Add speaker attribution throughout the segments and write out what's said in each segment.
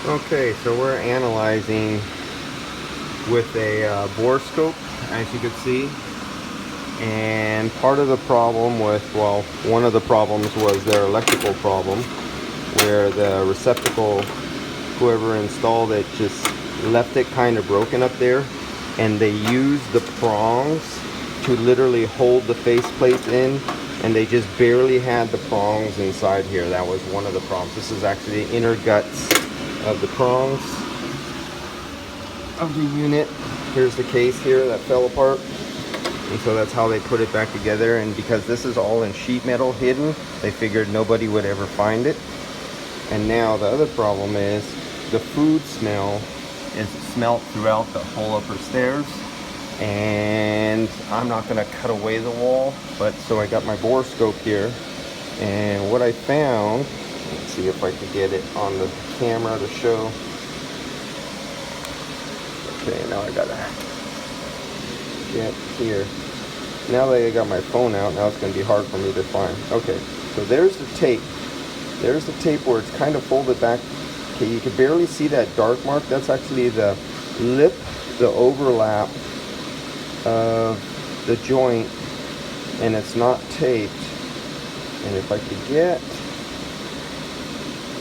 Speaker 1: Okay, so we're analyzing with a borescope, as you can see. And part of the problem with, well, one of the problems was their electrical problem, where the receptacle, whoever installed it, just left it kind of broken up there, and they used the prongs to literally hold the faceplate in, and they just barely had the prongs inside here. That was one of the problems. This is actually the inner guts of the prongs of the unit. Here's the case here that fell apart, and so that's how they put it back together. And because this is all in sheet metal hidden, they figured nobody would ever find it. And now the other problem is the food smell is smelt throughout the whole upper stairs. And I'm not going to cut away the wall, but so I got my borescope here, and what I found, let's see if I can get it on the camera to show. Okay, now I gotta get here. Now that I got my phone out, now it's going to be hard for me to find. Okay, so there's the tape. There's the tape where it's kind of folded back. Okay, you can barely see that dark mark. That's actually the lip, the overlap of the joint, and it's not taped. And if I could get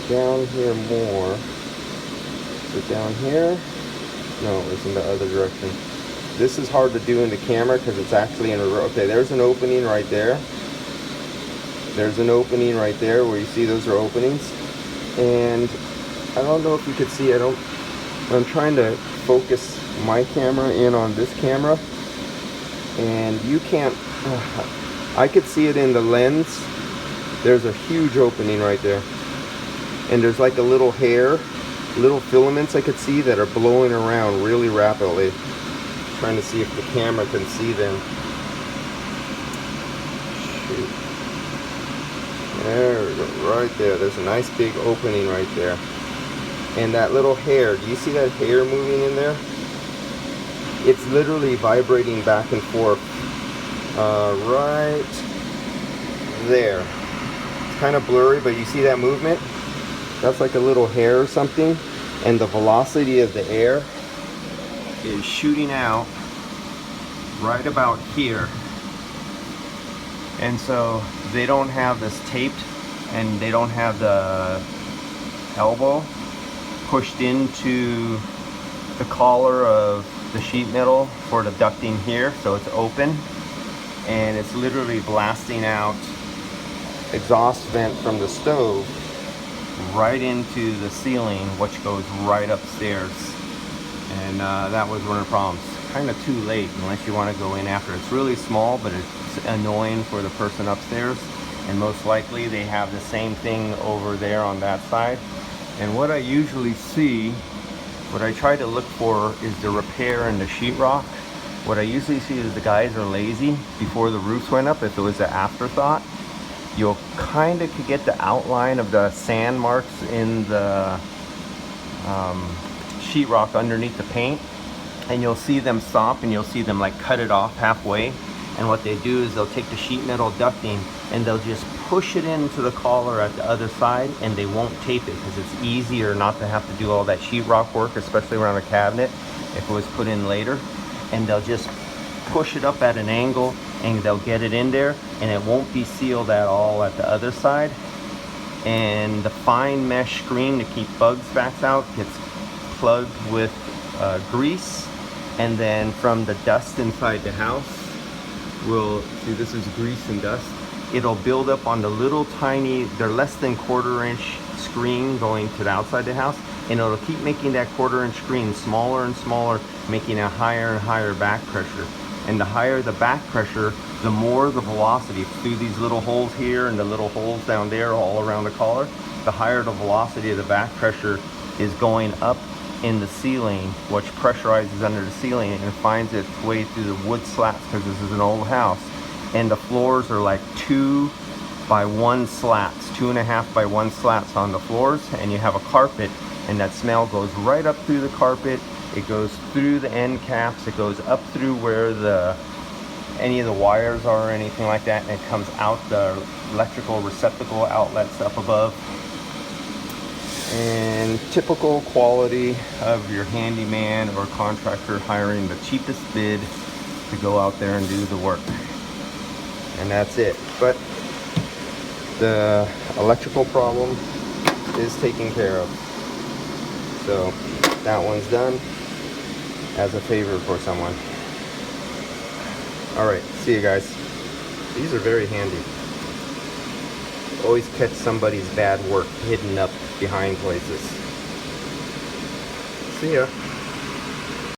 Speaker 1: down here more, is it down here? No, it's in the other direction. This is hard to do in the camera because it's actually in a row. Okay, there's an opening right there. There's an opening right there where you see those are openings. And I don't know if you could see, I'm trying to focus my camera in on this camera, and you can't, I could see it in the lens. There's a huge opening right there, and there's like a little hair, little filaments I could see that are blowing around really rapidly. Trying to see if the camera can see them. Shoot. There we go, right there. There's a nice big opening right there. And that little hair, do you see that hair moving in there? It's literally vibrating back and forth right there. It's kind of blurry, but you see that movement? That's like a little hair or something. And the velocity of the air is shooting out right about here. And so they don't have this taped, and they don't have the elbow pushed into the collar of the sheet metal for the ducting here, so it's open, and it's literally blasting out exhaust vent from the stove right into the ceiling, which goes right upstairs. And that was one of the problems. Kind of too late unless you want to go in after. It's really small, but it's annoying for the person upstairs, and most likely they have the same thing over there on that side. And what I usually see, what I try to look for, is the repair in the sheetrock. What I usually see is the guys are lazy before the roofs went up. If it was an afterthought, you'll kind of get the outline of the sand marks in the sheetrock underneath the paint, and you'll see them stop, and you'll see them like cut it off halfway. And what they do is they'll take the sheet metal ducting and they'll just push it into the collar at the other side, and they won't tape it because it's easier not to have to do all that sheetrock work, especially around a cabinet if it was put in later. And they'll just push it up at an angle, and they'll get it in there, and it won't be sealed at all at the other side. And the fine mesh screen to keep bugs back out gets plugged with grease, and then from the dust inside the house, we'll see, this is grease and dust, it'll build up on the little tiny, they're less than 1/4 inch screen going to the outside the house, and it'll keep making that 1/4 inch screen smaller and smaller, making a higher and higher back pressure. And the higher the back pressure, the more the velocity through these little holes here and the little holes down there all around the collar, the higher the velocity of the back pressure is going up in the ceiling, which pressurizes under the ceiling and finds its way through the wood slats, because this is an old house. And the floors are like 2 by 1 slats, 2.5 by 1 slats on the floors, and you have a carpet, and that smell goes right up through the carpet. It goes through the end caps, it goes up through where any of the wires are or anything like that, and it comes out the electrical receptacle outlets up above. And and typical quality of your handyman or contractor hiring the cheapest bid to go out there and do the work. And that's it. But the electrical problem is taken care of. So that one's done as a favor for someone. All right, see you guys. These are very handy. Always catch somebody's bad work hidden up behind places. See ya.